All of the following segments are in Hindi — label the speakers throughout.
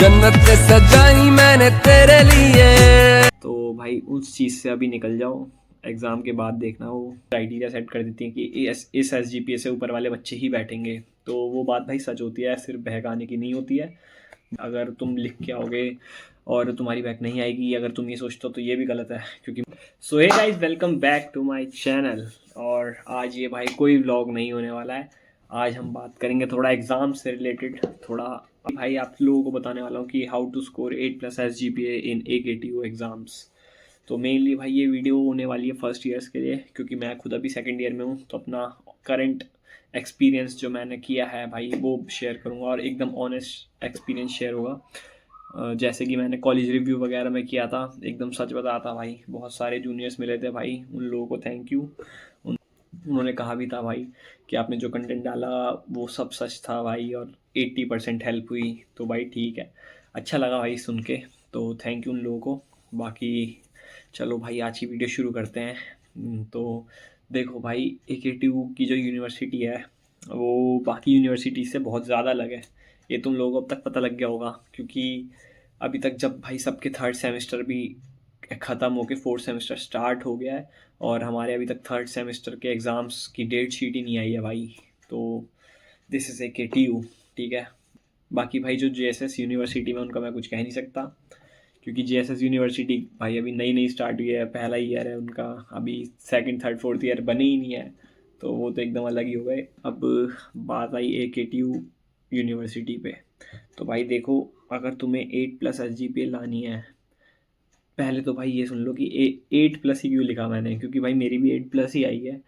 Speaker 1: जन्नत से सजाई मैंने तेरे लिए।
Speaker 2: तो भाई उस चीज़ से अभी निकल जाओ। एग्ज़ाम के बाद देखना वो क्राइटेरिया सेट कर देती हैं कि इस SGPA से ऊपर वाले बच्चे ही बैठेंगे। तो वो बात भाई सच होती है, सिर्फ बहकाने की नहीं होती है। अगर तुम लिख के आओगे और तुम्हारी बैक नहीं आएगी, अगर तुम ये सोचते हो तो ये भी गलत है। क्योंकि so hey guys, welcome back to my channel. और आज ये भाई कोई व्लॉग नहीं होने वाला है। आज हम बात करेंगे थोड़ा एग्ज़ाम से रिलेटेड। थोड़ा भाई आप लोगों को बताने वाला हूँ कि how to score 8+ SGPA in AKTU exams. तो मेनली भाई ये वीडियो होने वाली है फर्स्ट ईयर्स के लिए, क्योंकि मैं खुद अभी सेकंड ईयर में हूँ। तो अपना करंट एक्सपीरियंस जो मैंने किया है भाई वो शेयर करूँगा, और एकदम ऑनेस्ट एक्सपीरियंस शेयर होगा। जैसे कि मैंने कॉलेज रिव्यू वगैरह में किया था, एकदम सच बताया था भाई। बहुत सारे जूनियर्स मिले थे भाई, उन लोगों को थैंक यू। उन्होंने कहा भी था भाई कि आपने जो कंटेंट डाला वो सब सच था भाई, और 80% हेल्प हुई। तो भाई ठीक है, अच्छा लगा भाई सुन के। तो थैंक यू उन लोगों को। बाकी चलो भाई आज की वीडियो शुरू करते हैं। तो देखो भाई, AKTU की जो यूनिवर्सिटी है वो बाकी यूनिवर्सिटी से बहुत ज़्यादा अलग है। ये तुम लोगों को अब तक पता लग गया होगा, क्योंकि अभी तक जब भाई सबके थर्ड सेमेस्टर भी ख़त्म होके फोर्थ सेमेस्टर स्टार्ट हो गया है, और हमारे अभी तक थर्ड सेमेस्टर के एग्ज़ाम्स की डेट शीट ही नहीं आई है भाई। तो दिस इज़ AKTU, ठीक है। बाकी भाई जो JSS यूनिवर्सिटी में, उनका मैं कुछ कह नहीं सकता, क्योंकि JSS यूनिवर्सिटी भाई अभी नई नई स्टार्ट हुई है, पहला ईयर है उनका, अभी सेकंड थर्ड फोर्थ ईयर बने ही नहीं है। तो वो तो एकदम अलग ही हो गए। अब बात आई AKTU यूनिवर्सिटी पे। तो भाई देखो, अगर तुम्हें 8+ SGPA लानी है, पहले तो भाई ये सुन लो कि 8+ ही क्यों लिखा मैंने, क्योंकि भाई मेरी भी 8+ ही आई है।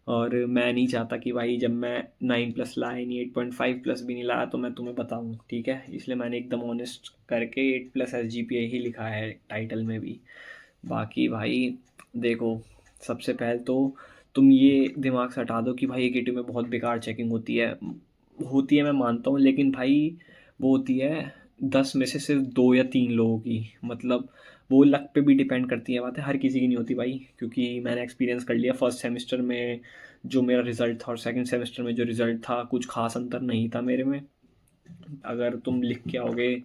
Speaker 2: और मैं नहीं चाहता कि भाई जब मैं 9+ लाया नहीं, 8.5+ भी नहीं लाया, तो मैं तुम्हें बताऊँ, ठीक है। इसलिए मैंने एकदम ऑनेस्ट करके 8+ SGPA ही लिखा है टाइटल में भी। बाकी भाई देखो, सबसे पहले तो तुम ये दिमाग से हटा दो कि भाई AKTU में बहुत बेकार चेकिंग होती है मैं मानता हूँ, लेकिन भाई वो होती है 10 में से सिर्फ 2 या 3 लोगों की। मतलब वो लक पे भी डिपेंड करती है बातें, हर किसी की नहीं होती भाई। क्योंकि मैंने एक्सपीरियंस कर लिया, फर्स्ट सेमेस्टर में जो मेरा रिज़ल्ट था और सेकंड सेमेस्टर में जो रिज़ल्ट था, कुछ खास अंतर नहीं था मेरे में। अगर तुम लिख के आओगे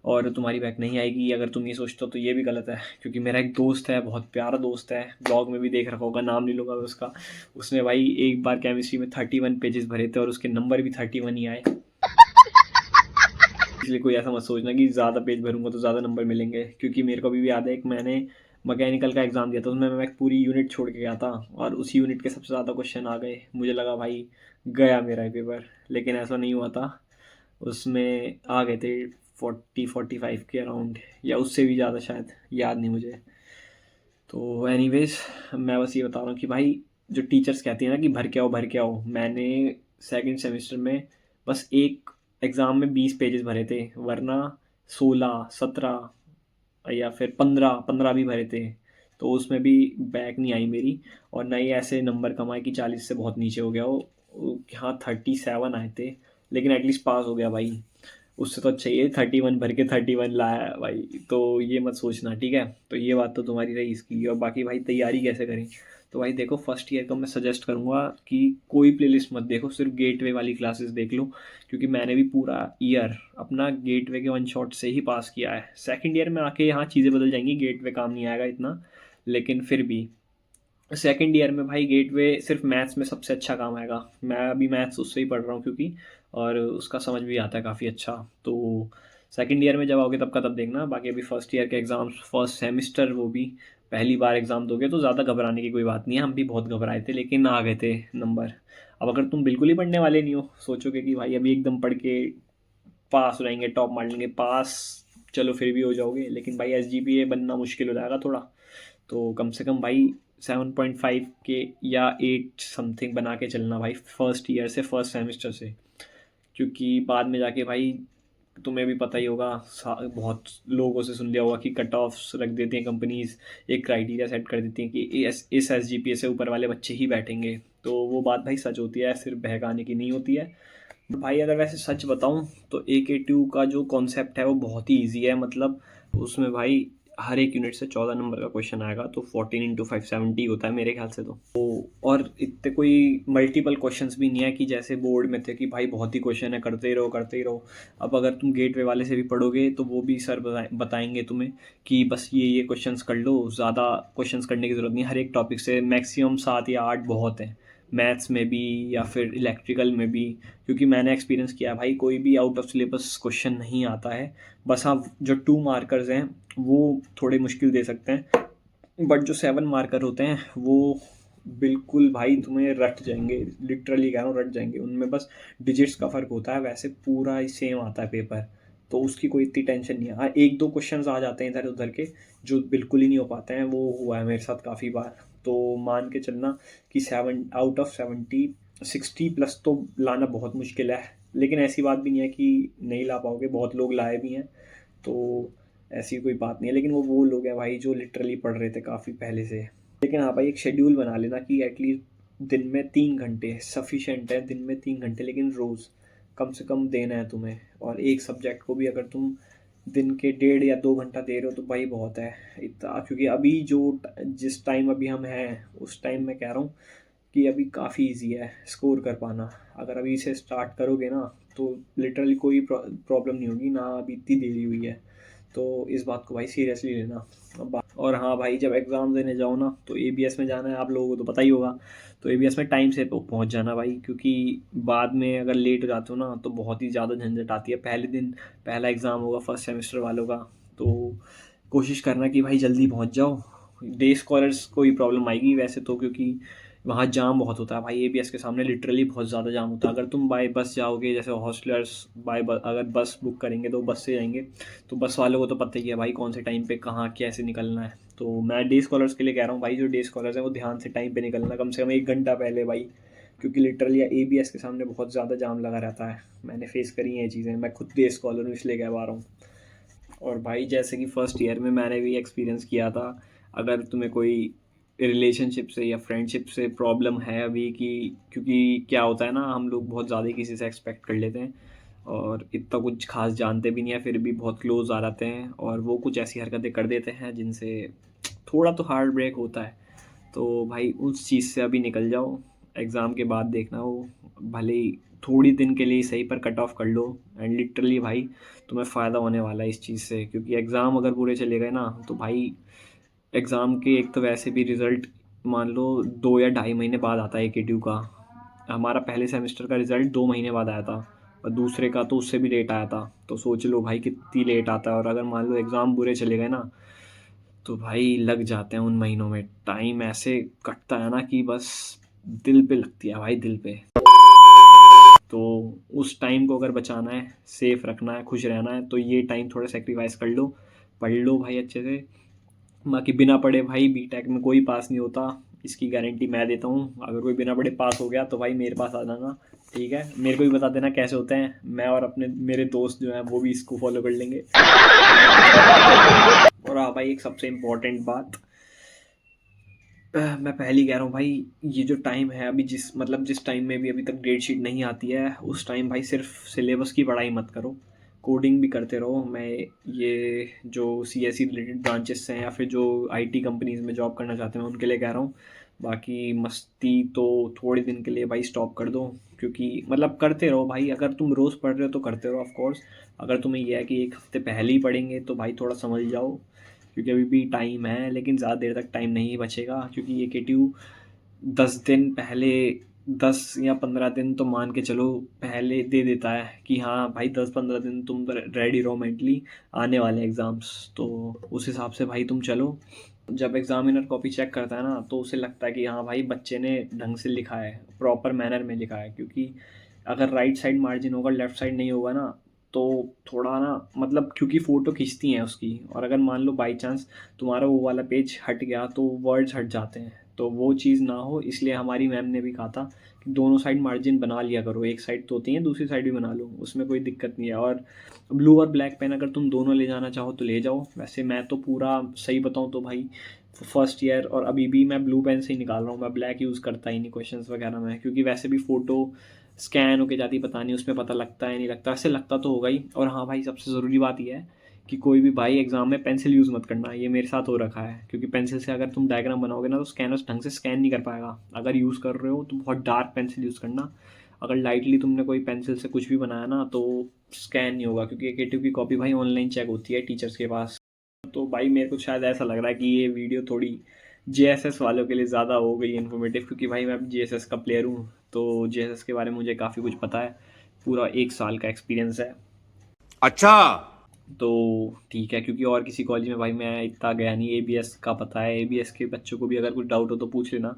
Speaker 2: और तुम्हारी बैक नहीं आएगी, अगर तुम ये सोचते हो तो ये भी गलत है। क्योंकि मेरा एक दोस्त है, बहुत प्यारा दोस्त है, ब्लॉग में भी देख रखा होगा, नाम नहीं लूँगा मैं उसका। उसने भाई एक बार केमिस्ट्री में 31 पेजेस भरे थे और उसके नंबर भी 31 ही आए। इसलिए कोई ऐसा मत सोचना कि ज़्यादा पेज भरूंगा तो ज़्यादा नंबर मिलेंगे, क्योंकि मेरे को भी याद है, एक मैंने मैकेनिकल का एग्ज़ाम दिया था, उसमें मैं एक पूरी यूनिट छोड़ के गया था और उसी यूनिट के सबसे ज़्यादा क्वेश्चन आ गए। मुझे लगा भाई गया मेरा ही पेपर, लेकिन ऐसा नहीं हुआ था। उसमें आ गए थे 40-45 के अराउंड, या उससे भी ज़्यादा शायद, याद नहीं मुझे। तो एनीवेज, मैं बस ये बता रहा हूँ कि भाई जो टीचर्स कहती हैं ना कि भर के आओ भर के आओ, मैंने सेकंड सेमेस्टर में बस एक एग्ज़ाम में 20 पेजेस भरे थे, वरना 16-17 या फिर 15-15 भी भरे थे। तो उसमें भी बैक नहीं आई मेरी, और ना ही ऐसे नंबर कमाए कि 40 से बहुत नीचे हो गया हो। हाँ 37 आए थे, लेकिन एटलीस्ट पास हो गया भाई। उससे तो अच्छा ये 31 भर के 31 लाया है भाई। तो ये मत सोचना, ठीक है। तो ये बात तो तुम्हारी रही इसकी। और बाकी भाई तैयारी कैसे करें, तो भाई देखो, फर्स्ट ईयर का मैं सजेस्ट करूँगा कि कोई प्लेलिस्ट मत देखो, सिर्फ गेटवे वाली क्लासेस देख लो। क्योंकि मैंने भी पूरा ईयर अपना गेटवे के वन शॉट से ही पास किया है। सेकंड ईयर में आके यहाँ चीज़ें बदल जाएंगी, गेटवे काम नहीं आएगा इतना, लेकिन फिर भी सेकंड ईयर में भाई गेटवे सिर्फ मैथ्स में सबसे अच्छा काम आएगा। मैं अभी मैथ्स उससे ही पढ़ रहा हूँ, क्योंकि और उसका समझ भी आता है काफ़ी अच्छा। तो सेकंड ईयर में जब आओगे तब का तब देखना। बाकी अभी फर्स्ट ईयर के एग्ज़ाम्स, फर्स्ट सेमेस्टर, वो भी पहली बार एग्ज़ाम दोगे, तो ज़्यादा घबराने की कोई बात नहीं है। हम भी बहुत घबराए थे, लेकिन आ गए थे नंबर। अब अगर तुम बिल्कुल ही पढ़ने वाले नहीं हो, सोचोगे कि भाई अभी एकदम पढ़ के पास हो जाएंगे, टॉप मार लेंगे, पास चलो फिर भी हो जाओगे, लेकिन भाई SGPA बनना मुश्किल हो जाएगा थोड़ा। तो कम से कम भाई 7.5 के या 8 समथिंग बना के चलना भाई, फर्स्ट ईयर से, फर्स्ट सेमेस्टर से। क्योंकि बाद में जाके भाई तुम्हें भी पता ही होगा, बहुत लोगों से सुन लिया होगा कि कट ऑफ्स रख देती हैं कंपनीज, एक क्राइटेरिया सेट कर देती हैं कि इस SGPA से ऊपर वाले बच्चे ही बैठेंगे। तो वो बात भाई सच होती है, सिर्फ बहकाने की नहीं होती है भाई। अगर वैसे सच बताऊं तो AKTU का जो कॉन्सेप्ट है वो बहुत ही ईजी है। मतलब उसमें भाई हर एक यूनिट से 14 नंबर का क्वेश्चन आएगा, तो 14 इंटू 5 70 होता है मेरे ख्याल से। तो और इतने कोई मल्टीपल क्वेश्चंस भी नहीं है कि जैसे बोर्ड में थे कि भाई बहुत ही क्वेश्चन है, करते ही रहो करते ही रहो। अब अगर तुम गेटवे वाले से भी पढ़ोगे तो वो भी सर बताएंगे तुम्हें कि बस ये क्वेश्चंस कर लो, ज़्यादा क्वेश्चंस करने की ज़रूरत नहीं। हर एक टॉपिक से मैक्सिमम 7 या 8 बहुत है, मैथ्स में भी या फिर इलेक्ट्रिकल में भी। क्योंकि मैंने एक्सपीरियंस किया भाई, कोई भी आउट ऑफ सिलेबस क्वेश्चन नहीं आता है। बस हाँ, जो 2 मार्कर्स हैं वो थोड़े मुश्किल दे सकते हैं, बट जो 7 मार्कर होते हैं वो बिल्कुल भाई तुम्हें रट जाएंगे, लिटरली कह रहा हूँ रट जाएंगे। उनमें बस डिजिट्स का फ़र्क होता है, वैसे पूरा ही सेम आता है पेपर, तो उसकी कोई इतनी टेंशन नहीं है। हाँ, 1-2 क्वेश्चंस आ जाते हैं इधर उधर के जो बिल्कुल ही नहीं हो पाते हैं, वो हुआ है मेरे साथ काफ़ी बार। तो मान के चलना कि 7 आउट ऑफ 70 60 प्लस तो लाना बहुत मुश्किल है। लेकिन ऐसी बात भी नहीं है कि नहीं ला पाओगे, बहुत लोग लाए भी हैं, तो ऐसी कोई बात नहीं है। लेकिन वो लोग हैं भाई जो लिटरली पढ़ रहे थे काफ़ी पहले से। लेकिन हाँ भाई, एक शेड्यूल बना लेना कि एटलीस्ट दिन में 3 घंटे सफिशेंट है, दिन में 3 घंटे लेकिन रोज़ कम से कम देना है तुम्हें। और एक सब्जेक्ट को भी अगर तुम दिन के 1.5 या 2 घंटा दे रहे हो तो भाई बहुत है इतना। क्योंकि अभी जिस टाइम अभी हम हैं उस टाइम मैं कह रहा हूँ कि अभी काफ़ी इजी है स्कोर कर पाना। अगर अभी से स्टार्ट करोगे ना तो लिटरली कोई प्रॉब्लम नहीं होगी ना, अभी इतनी देरी हुई है। तो इस बात को भाई सीरियसली लेना। और हाँ भाई, जब एग्ज़ाम देने जाओ ना तो एबीएस में जाना है, आप लोगों को तो पता ही होगा। तो एबीएस में टाइम से पहुँच जाना भाई, क्योंकि बाद में अगर लेट हो जाते हो ना तो बहुत ही ज़्यादा झंझट आती है। पहले दिन पहला एग्ज़ाम होगा फर्स्ट सेमेस्टर वालों का, तो कोशिश करना कि भाई जल्दी पहुँच जाओ। डे स्कॉलर्स को ही प्रॉब्लम आएगी वैसे तो, क्योंकि वहाँ जाम बहुत होता है भाई। एबीएस के सामने लिटरली बहुत ज़्यादा जाम होता है। अगर तुम बाय बस जाओगे, जैसे हॉस्टलर्स अगर बस बुक करेंगे तो बस से जाएंगे, तो बस वालों को तो पता ही है भाई कौन से टाइम पे कहाँ कैसे निकलना है। तो मैं डे स्कॉलर्स के लिए कह रहा हूँ भाई, जो डे स्कॉलर्स हैं वो ध्यान से टाइम पे निकलना, कम से कम 1 घंटा पहले भाई। क्योंकि लिटरली एबीएस के सामने बहुत ज़्यादा जाम लगा रहता है, मैंने फेस करी हैं ये चीज़ें। मैं खुद डे स्कॉलर हूँ इसलिए कह पा रहा हूँ। और भाई जैसे कि फ़र्स्ट ईयर में मैंने भी एक्सपीरियंस किया था, अगर तुम्हें कोई रिलेशनशिप से या फ्रेंडशिप से प्रॉब्लम है अभी कि, क्योंकि क्या होता है ना, हम लोग बहुत ज़्यादा किसी से एक्सपेक्ट कर लेते हैं और इतना कुछ खास जानते भी नहीं है, फिर भी बहुत क्लोज आ जाते हैं और वो कुछ ऐसी हरकतें कर देते हैं जिनसे थोड़ा तो हार्ट ब्रेक होता है। तो भाई उस चीज़ से अभी निकल जाओ, एग्ज़ाम के बाद देखना हो, भले ही थोड़ी दिन के लिए सही पर कट ऑफ कर लो। एंड लिटरली भाई तुम्हें फ़ायदा होने वाला है इस चीज़ से, क्योंकि एग्ज़ाम अगर बुरे चले गए ना तो भाई एग्ज़ाम के एक तो वैसे भी रिज़ल्ट मान लो 2 या ढाई महीने बाद आता है एकेटीयू का। हमारा पहले सेमेस्टर का रिज़ल्ट 2 महीने बाद आया था और दूसरे का तो उससे भी लेट आया था। तो सोच लो भाई कितनी लेट आता है। और अगर मान लो एग्ज़ाम बुरे चले गए ना तो भाई लग जाते हैं उन महीनों में, टाइम ऐसे कटता है ना कि बस दिल पे लगती है भाई, दिल पे। तो उस टाइम को अगर बचाना है, सेफ रखना है, खुश रहना है, तो ये टाइम थोड़ा सेक्रीफाइस कर लो, पढ़ लो भाई अच्छे से। बाकी बिना पढ़े भाई बीटेक में कोई पास नहीं होता, इसकी गारंटी मैं देता हूँ। अगर कोई बिना पढ़े पास हो गया तो भाई मेरे पास आ जाना, ठीक है। मेरे को भी बता देना कैसे होते हैं, मैं और अपने मेरे दोस्त जो हैं वो भी इसको फॉलो कर लेंगे। और हाँ भाई, एक सबसे इम्पोर्टेंट बात मैं पहले ही कह रहा हूँ भाई, ये जो टाइम है अभी, जिस टाइम में भी अभी तक डेट शीट नहीं आती है, उस टाइम भाई सिर्फ सिलेबस की पढ़ाई मत करो, कोडिंग भी करते रहो। मैं ये जो सीएसई रिलेटेड ब्रांचेस हैं या फिर जो आईटी कंपनीज़ में जॉब करना चाहते हैं उनके लिए कह रहा हूँ। बाकी मस्ती तो थोड़े दिन के लिए भाई स्टॉप कर दो, क्योंकि मतलब करते रहो भाई। अगर तुम रोज़ पढ़ रहे हो तो करते रहो ऑफ कोर्स। अगर तुम्हें यह है कि 1 हफ्ते पहले ही पढ़ेंगे तो भाई थोड़ा समझ जाओ, क्योंकि अभी भी टाइम है। लेकिन ज़्यादा देर तक टाइम नहीं बचेगा, क्योंकि ये केटीयू 10 दिन पहले, 10 या 15 दिन तो मान के चलो पहले दे देता है कि हाँ भाई 10-15 दिन तुम रेडी रहो मेंटली, आने वाले एग्ज़ाम्स। तो उस हिसाब से भाई तुम चलो। जब एग्ज़ामिनर कॉपी चेक करता है ना तो उसे लगता है कि हाँ भाई बच्चे ने ढंग से लिखा है, प्रॉपर मैनर में लिखा है। क्योंकि अगर राइट साइड मार्जिन होगा, लेफ़्ट साइड नहीं होगा ना, तो थोड़ा ना मतलब, क्योंकि फ़ोटो खींचती हैं उसकी, और अगर मान लो बाई चांस तुम्हारा वो वाला पेज हट गया तो वर्ड्स हट जाते हैं, तो वो चीज़ ना हो इसलिए हमारी मैम ने भी कहा था कि दोनों साइड मार्जिन बना लिया करो। एक साइड तो होती है, दूसरी साइड भी बना लो, उसमें कोई दिक्कत नहीं है। और ब्लू और ब्लैक पेन अगर तुम दोनों ले जाना चाहो तो ले जाओ। वैसे मैं तो पूरा सही बताऊँ तो भाई फर्स्ट ईयर और अभी भी मैं ब्लू पेन से ही निकाल रहा हूँ, मैं ब्लैक यूज़ करता ही नहीं क्वेश्चंस वगैरह में, क्योंकि वैसे भी फ़ोटो स्कैन होके जाती, पता नहीं उसमें पता लगता है नहीं लगता, ऐसे लगता तो होगा ही। और हाँ भाई, सबसे ज़रूरी बात यह है कि कोई भी भाई एग्ज़ाम में पेंसिल यूज़ मत करना। ये मेरे साथ हो रखा है, क्योंकि पेंसिल से अगर तुम डायग्राम बनाओगे ना तो स्कैनर ढंग से स्कैन नहीं कर पाएगा। अगर यूज़ कर रहे हो तो बहुत डार्क पेंसिल यूज़ करना। अगर लाइटली तुमने कोई पेंसिल से कुछ भी बनाया ना तो स्कैन नहीं होगा, क्योंकि A-K-2 की कॉपी भाई ऑनलाइन चेक होती है टीचर्स के पास। तो भाई मेरे को शायद ऐसा लग रहा है कि ये वीडियो थोड़ी JSS वालों के लिए ज़्यादा हो गई इन्फॉर्मेटिव, क्योंकि भाई मैं JSS का प्लेयर हूँ, तो JSS के बारे में मुझे काफ़ी कुछ पता है। पूरा 1 साल का एक्सपीरियंस है।
Speaker 3: अच्छा,
Speaker 2: तो ठीक है, क्योंकि और किसी कॉलेज में भाई मैं इतना गया नहीं। ABS का पता है, ABS के बच्चों को भी अगर कुछ डाउट हो तो पूछ लेना।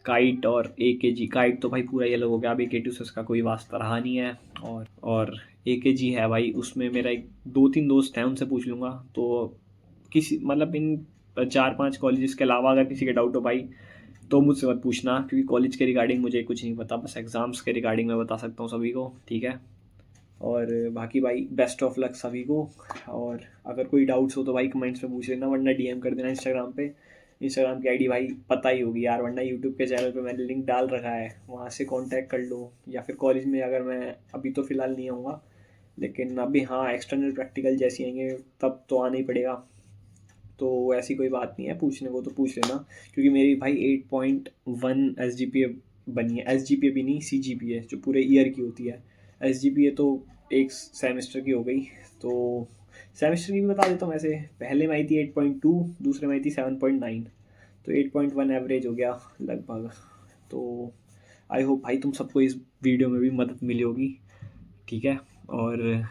Speaker 2: काइट और AKG, काइट तो भाई पूरा ये लोग हो गया, अब A-K-2 से उसका कोई वास्ता रहा नहीं है। और AKG है भाई, उसमें मेरा 2-3 दोस्त हैं, उनसे पूछ लूँगा। तो किसी मतलब इन 4-5 कॉलेजेस के अलावा अगर किसी के डाउट हो भाई तो मुझसे मत पूछना, क्योंकि कॉलेज के रिगार्डिंग मुझे कुछ नहीं पता, बस एग्ज़ाम्स के रिगार्डिंग मैं बता सकता हूँ सभी को, ठीक है। और बाकी भाई बेस्ट ऑफ लक सभी को। और अगर कोई डाउट्स हो तो भाई कमेंट्स में पूछ लेना, वरना DM कर देना इंस्टाग्राम पे। इंस्टाग्राम की ID भाई पता ही होगी यार, वरना यूट्यूब के चैनल पे मैंने लिंक डाल रखा है, वहाँ से कांटेक्ट कर लो। या फिर कॉलेज में अगर मैं अभी तो फ़िलहाल नहीं आऊँगा, लेकिन अभी हाँ एक्सटर्नल प्रैक्टिकल जैसे आएंगे तब तो आना ही पड़ेगा। तो ऐसी कोई बात नहीं है, पूछने को तो पूछ लेना, क्योंकि मेरी भाई 8.1 SGPA बनी है। SGPA भी नहीं, CGPA जो पूरे ईयर की होती है। SGPA तो एक सेमेस्टर की हो गई। तो सेमेस्टर की भी बता देता हूँ। वैसे पहले में आई थी 8.2, दूसरे में आई थी 7.9, तो 8.1 एवरेज हो गया लगभग। तो आई होप भाई तुम सबको इस वीडियो में भी मदद मिली होगी, ठीक है। और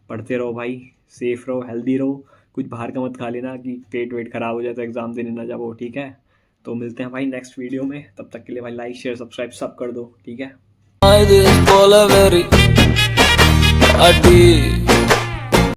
Speaker 2: पढ़ते रहो भाई, सेफ़ रहो, हेल्दी रहो, कुछ बाहर का मत खा लेना कि पेट वेट ख़राब हो जाए तो एग्ज़ाम देने ना जाओ, ठीक है। तो मिलते हैं भाई नेक्स्ट वीडियो में, तब तक के लिए भाई लाइक शेयर सब्सक्राइब सब कर दो, ठीक है।
Speaker 1: This Polaveri Adi